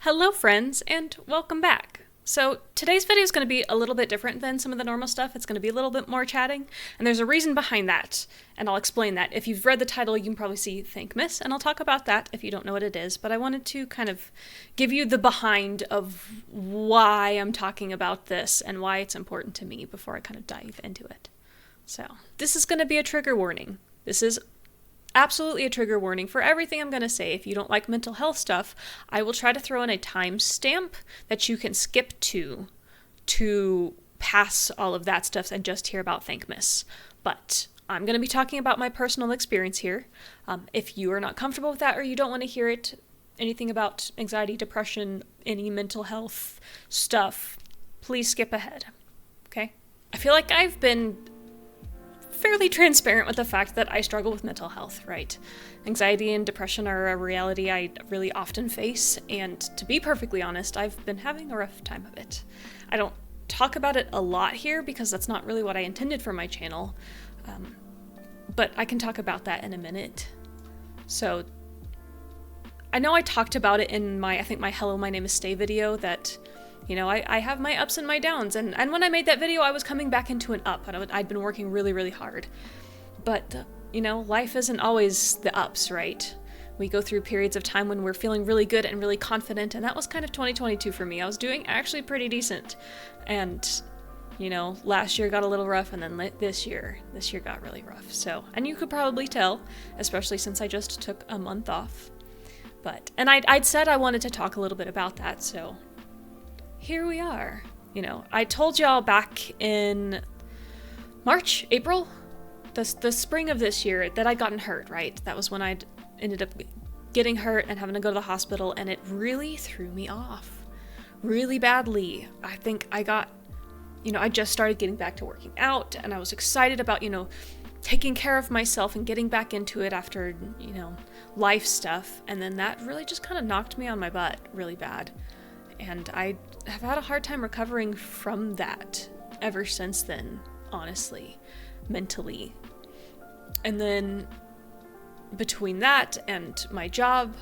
Hello friends, and welcome back. So today's video is going to be a little bit different than some of the normal stuff. It's going to be a little bit more chatting, and there's a reason behind that, and I'll explain that. If you've read the title, you can probably see Thankmas, and I'll talk about that if you don't know what it is, but I wanted to kind of give you the behind of why I'm talking about this and why it's important to me before I kind of dive into it. So this is going to be a trigger warning. This is absolutely a trigger warning for everything I'm going to say. If you don't like mental health stuff, I will try to throw in a timestamp that you can skip to pass all of that stuff and just hear about Thankmas. But I'm going to be talking about my personal experience here. If you are not comfortable with that or you don't want to hear anything about anxiety, depression, any mental health stuff, please skip ahead. Okay? I feel like I've been fairly transparent with the fact that I struggle with mental health, right? Anxiety and depression are a reality I really often face, and to be perfectly honest, I've been having a rough time of it. I don't talk about it a lot here because that's not really what I intended for my channel, but I can talk about that in a minute. So, I know I talked about it in my Hello, My Name is Stay video that I have my ups and my downs, and when I made that video, I was coming back into an up, and I'd been working really, really hard. But, life isn't always the ups, right? We go through periods of time when we're feeling really good and really confident, and that was kind of 2022 for me. I was doing actually pretty decent, and, last year got a little rough, and then this year got really rough. So, and you could probably tell, especially since I just took a month off. And I'd said I wanted to talk a little bit about that, so here we are. I told y'all back in March, April, the spring of this year that I'd gotten hurt, right? That was when I'd ended up getting hurt and having to go to the hospital, and it really threw me off really badly. I think I got, I just started getting back to working out, and I was excited about, taking care of myself and getting back into it after, life stuff, and then that really just kind of knocked me on my butt really bad. And I have had a hard time recovering from that ever since then, honestly, mentally. And then between that and my job,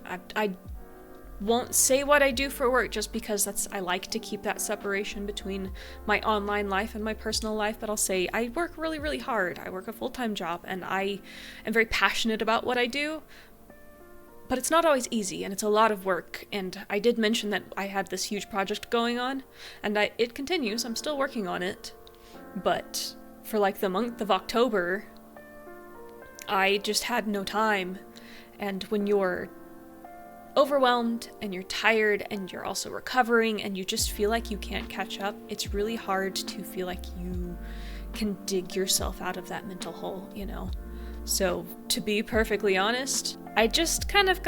I won't say what I do for work just because I like to keep that separation between my online life and my personal life, but I'll say I work really, really hard. I work a full-time job, and I am very passionate about what I do. But it's not always easy, and it's a lot of work, and I did mention that I had this huge project going on, and it continues. I'm still working on it, but for the month of October, I just had no time, and when you're overwhelmed, and you're tired, and you're also recovering, and you just feel like you can't catch up, it's really hard to feel like you can dig yourself out of that mental hole, So, to be perfectly honest, I just kind of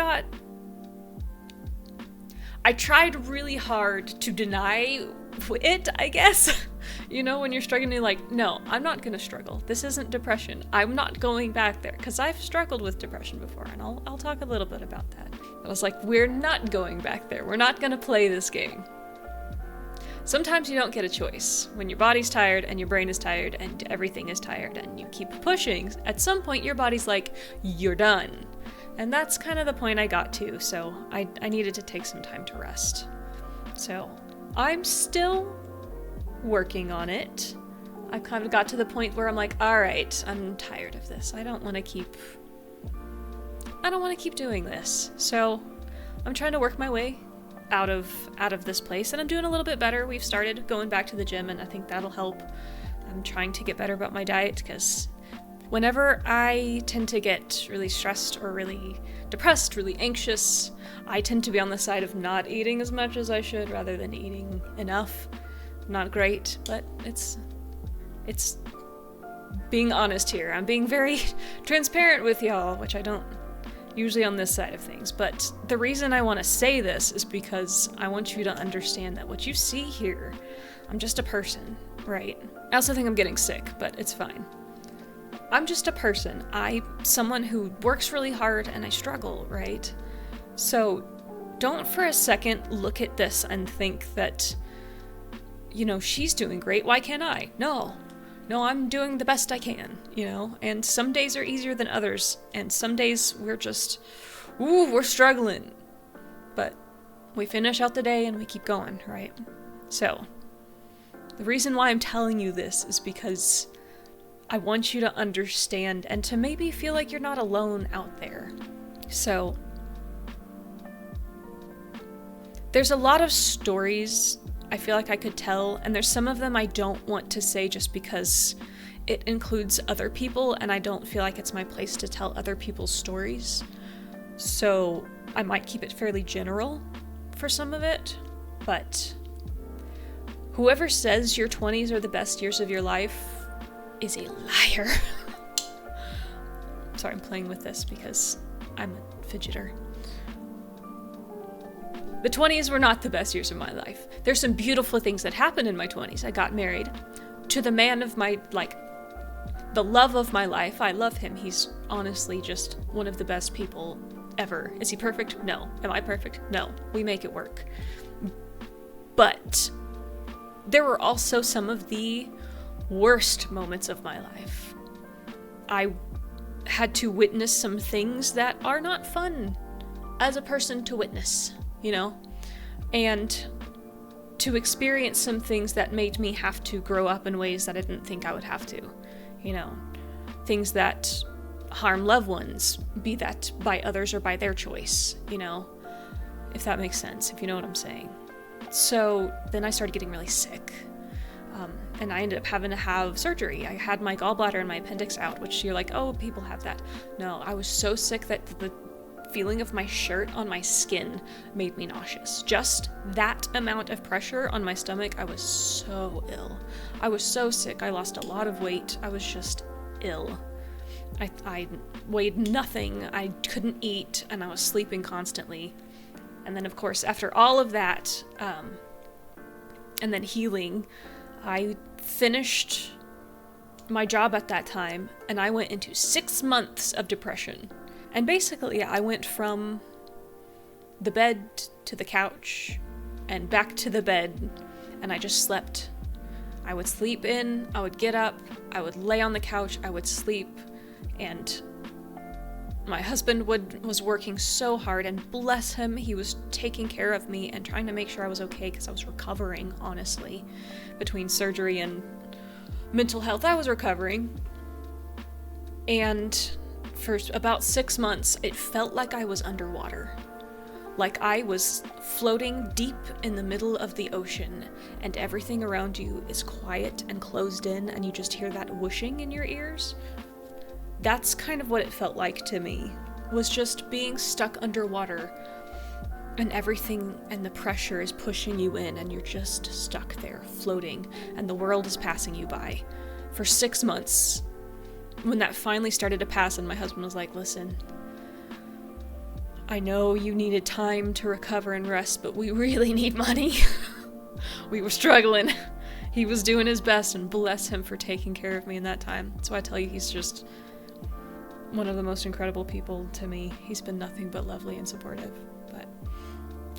I tried really hard to deny it, I guess. When you're struggling, you're like, no, I'm not gonna struggle. This isn't depression. I'm not going back there, because I've struggled with depression before, and I'll talk a little bit about that. But I was like, we're not going back there. We're not gonna play this game. Sometimes you don't get a choice. When your body's tired and your brain is tired and everything is tired and you keep pushing, at some point your body's like, you're done. And that's kind of the point I got to, so I needed to take some time to rest. So I'm still working on it. I kind of got to the point where I'm like, all right, I'm tired of this. I don't want to keep doing this. So I'm trying to work my way out of this place, and I'm doing a little bit better. We've started going back to the gym, and I think that'll help. I'm trying to get better about my diet, because whenever I tend to get really stressed or really depressed, really anxious, I tend to be on the side of not eating as much as I should rather than eating enough. Not great, but it's being honest here. I'm being very transparent with y'all, which I don't usually on this side of things. But the reason I want to say this is because I want you to understand that what you see here, I'm just a person, right? I also think I'm getting sick, but it's fine. I'm just a person. I'm someone who works really hard and I struggle, right? So don't for a second look at this and think that, she's doing great, why can't I? No, I'm doing the best I can, and some days are easier than others, and some days we're just, we're struggling. But we finish out the day and we keep going, right? So, the reason why I'm telling you this is because I want you to understand and to maybe feel like you're not alone out there. So, there's a lot of stories I feel like I could tell, and there's some of them I don't want to say just because it includes other people, and I don't feel like it's my place to tell other people's stories. So I might keep it fairly general for some of it, but whoever says your 20s are the best years of your life is a liar. Sorry, I'm playing with this because I'm a fidgeter. The 20s were not the best years of my life. There's some beautiful things that happened in my 20s. I got married to the man of my, the love of my life. I love him. He's honestly just one of the best people ever. Is he perfect? No. Am I perfect? No. We make it work. But there were also some of the worst moments of my life. I had to witness some things that are not fun as a person to witness, you know? And to experience some things that made me have to grow up in ways that I didn't think I would have to, you know? Things that harm loved ones, be that by others or by their choice, you know? If that makes sense, if you know what I'm saying. So then I started getting really sick. And I ended up having to have surgery. I had my gallbladder and my appendix out, which you're like, oh, people have that. No, I was so sick that the feeling of my shirt on my skin made me nauseous. Just that amount of pressure on my stomach, I was so ill. I was so sick. I lost a lot of weight. I was just ill. I weighed nothing. I couldn't eat, and I was sleeping constantly. And then, of course, after all of that, and then healing, I finished my job at that time, and I went into 6 months of depression. And basically, I went from the bed to the couch, and back to the bed, and I just slept. I would sleep in, I would get up, I would lay on the couch, I would sleep, and my husband was working so hard, and bless him, he was taking care of me and trying to make sure I was okay because I was recovering, honestly. Between surgery and mental health, I was recovering. And for about 6 months, it felt like I was underwater. Like I was floating deep in the middle of the ocean, and everything around you is quiet and closed in, and you just hear that whooshing in your ears. That's kind of what it felt like to me, was just being stuck underwater, and everything and the pressure is pushing you in, and you're just stuck there, floating, and the world is passing you by. For 6 months, when that finally started to pass, and my husband was like, listen, I know you needed time to recover and rest, but we really need money. We were struggling. He was doing his best, and bless him for taking care of me in that time. So I tell you, he's just one of the most incredible people to me. He's been nothing but lovely and supportive.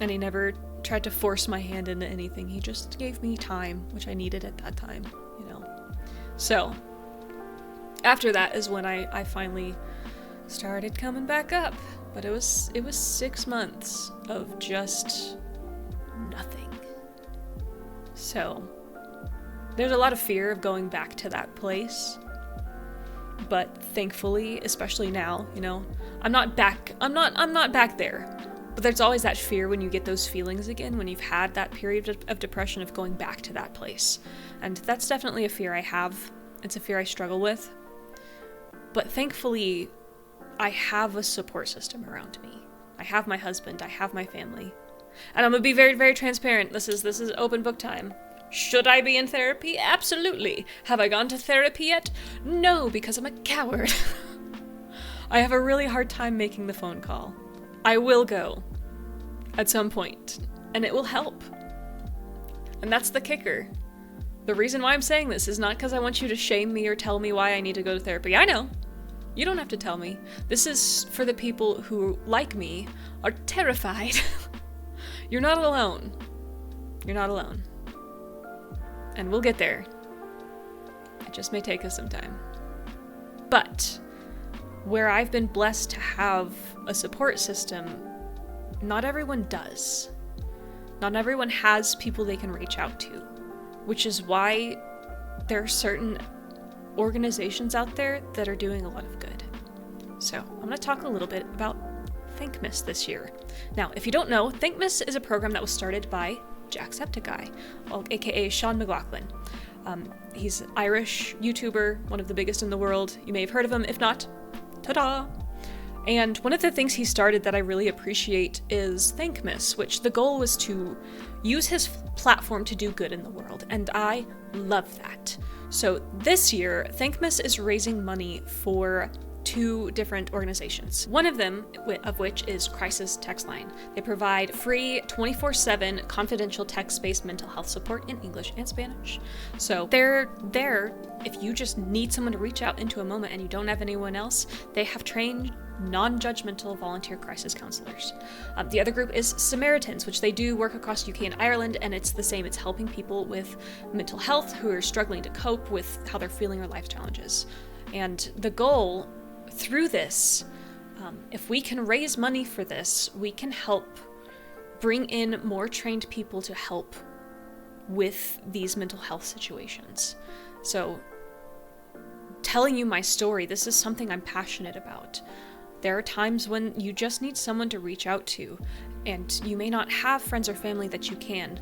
And he never tried to force my hand into anything. He just gave me time, which I needed at that time, you know. So, after that is when I finally started coming back up. But it was 6 months of just nothing. So, there's a lot of fear of going back to that place. But thankfully, especially now, you know, I'm not back there. But there's always that fear when you get those feelings again, when you've had that period of depression, of going back to that place. And that's definitely a fear I have. It's a fear I struggle with. But thankfully, I have a support system around me. I have my husband, I have my family. And I'm gonna be very, very transparent. This is open book time. Should I be in therapy? Absolutely. Have I gone to therapy yet? No, because I'm a coward. I have a really hard time making the phone call. I will go at some point, and it will help. And that's the kicker. The reason why I'm saying this is not because I want you to shame me or tell me why I need to go to therapy. I know. You don't have to tell me. This is for the people who, like me, are terrified. You're not alone. You're not alone. And we'll get there. It just may take us some time. But where I've been blessed to have a support system, not everyone does. Not everyone has people they can reach out to, which is why there are certain organizations out there that are doing a lot of good. So I'm going to talk a little bit about Thankmas this year. Now, if you don't know, Thankmas is a program that was started by Jacksepticeye, aka Sean McLaughlin. He's an Irish YouTuber, one of the biggest in the world. You may have heard of him. If not, ta-da! And one of the things he started that I really appreciate is Thankmas, which the goal was to use his platform to do good in the world, and I love that. So this year, Thankmas is raising money for 2 different organizations. One of them, of which is Crisis Text Line. They provide free 24/7 confidential text-based mental health support in English and Spanish. So they're there if you just need someone to reach out into a moment and you don't have anyone else. They have trained non-judgmental volunteer crisis counselors. The other group is Samaritans, which they do work across UK and Ireland, and it's the same. It's helping people with mental health who are struggling to cope with how they're feeling or life challenges. And the goal through this, if we can raise money for this, we can help bring in more trained people to help with these mental health situations. So, telling you my story, this is something I'm passionate about. There are times when you just need someone to reach out to, and you may not have friends or family that you can,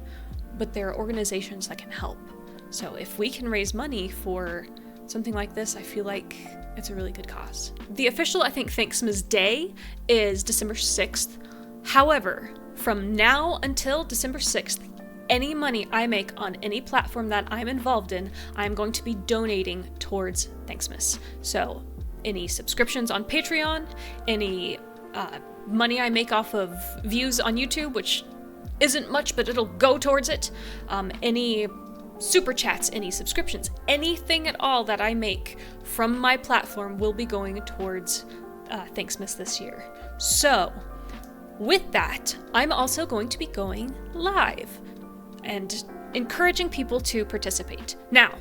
but there are organizations that can help. So if we can raise money for something like this, I feel like it's a really good cause. The official, Thanksmas Day is December 6th. However, from now until December 6th, any money I make on any platform that I'm involved in, I'm going to be donating towards Thanksmas. So any subscriptions on Patreon, any money I make off of views on YouTube, which isn't much, but it'll go towards it, any super chats, any subscriptions, anything at all that I make from my platform will be going towards Thanksmas this year. So with that, I'm also going to be going live and encouraging people to participate. Now,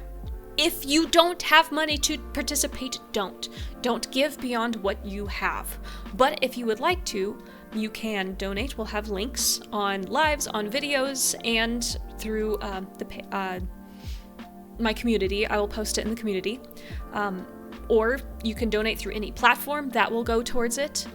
if you don't have money to participate, don't give beyond what you have. But if you would like to, you can donate. We'll have links on lives, on videos, and through my community. I will post it in the community. Or you can donate through any platform that will go towards it.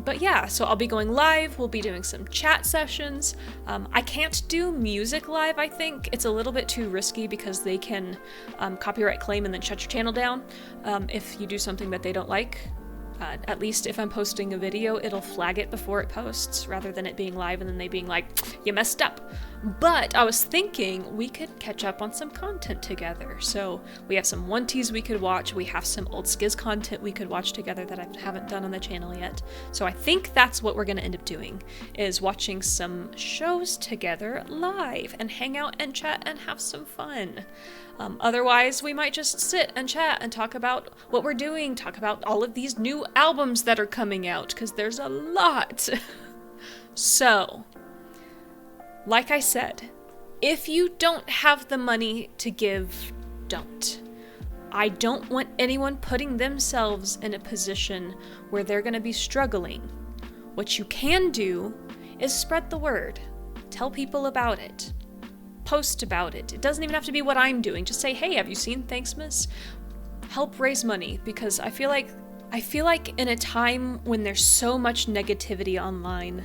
But yeah, so I'll be going live. We'll be doing some chat sessions. I can't do music live, I think. It's a little bit too risky because they can copyright claim and then shut your channel down if you do something that they don't like. At least if I'm posting a video, it'll flag it before it posts rather than it being live and then they being like, you messed up. But I was thinking we could catch up on some content together. So we have some One Teas we could watch. We have some old Skiz content we could watch together that I haven't done on the channel yet. So I think that's what we're going to end up doing, is watching some shows together live and hang out and chat and have some fun. Otherwise, we might just sit and chat and talk about what we're doing, talk about all of these new albums that are coming out, because there's a lot. So, like I said, if you don't have the money to give, don't. I don't want anyone putting themselves in a position where they're going to be struggling. What you can do is spread the word. Tell people about it. Post about it. It doesn't even have to be what I'm doing. Just say, hey, have you seen Thanksmas? Help raise money, because I feel like in a time when there's so much negativity online,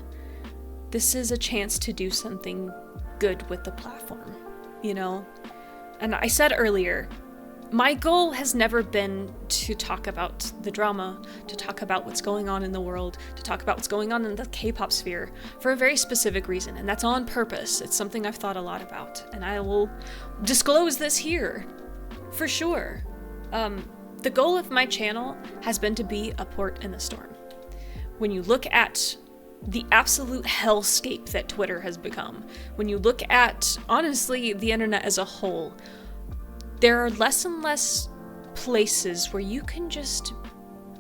this is a chance to do something good with the platform, you know? And I said earlier, my goal has never been to talk about the drama, to talk about what's going on in the world, to talk about what's going on in the K-pop sphere for a very specific reason, and that's on purpose. It's something I've thought a lot about, and I will disclose this here, for sure. The goal of my channel has been to be a port in the storm. When you look at the absolute hellscape that Twitter has become, when you look at, honestly, the internet as a whole, there are less and less places where you can just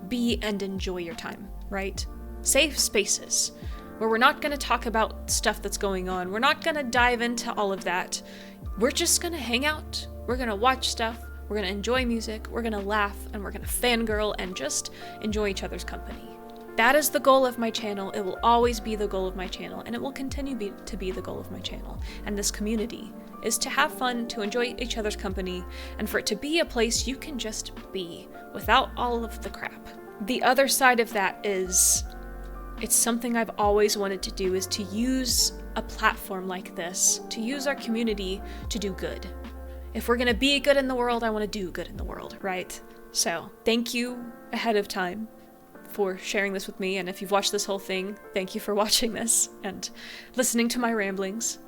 be and enjoy your time, right? Safe spaces where we're not going to talk about stuff that's going on. We're not going to dive into all of that. We're just going to hang out. We're going to watch stuff. We're going to enjoy music. We're going to laugh, and we're going to fangirl and just enjoy each other's company. That is the goal of my channel. It will always be the goal of my channel, and it will continue to be the goal of my channel. And this community is to have fun, to enjoy each other's company, and for it to be a place you can just be without all of the crap. The other side of that is, it's something I've always wanted to do, is to use a platform like this, to use our community to do good. If we're gonna be good in the world, I want to do good in the world, right? So thank you ahead of time for sharing this with me, and if you've watched this whole thing, thank you for watching this and listening to my ramblings.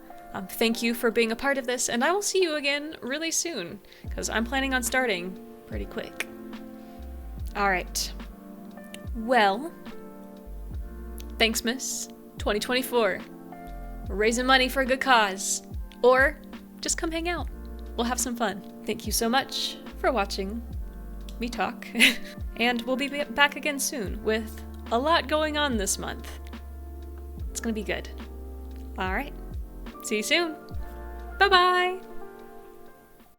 Thank you for being a part of this, and I will see you again really soon, because I'm planning on starting pretty quick. Alright. Well, Thankmas 2024. We're raising money for a good cause. Or just come hang out. We'll have some fun. Thank you so much for watching me talk. And we'll be back again soon with a lot going on this month. It's gonna be good. Alright. See you soon. Bye-bye!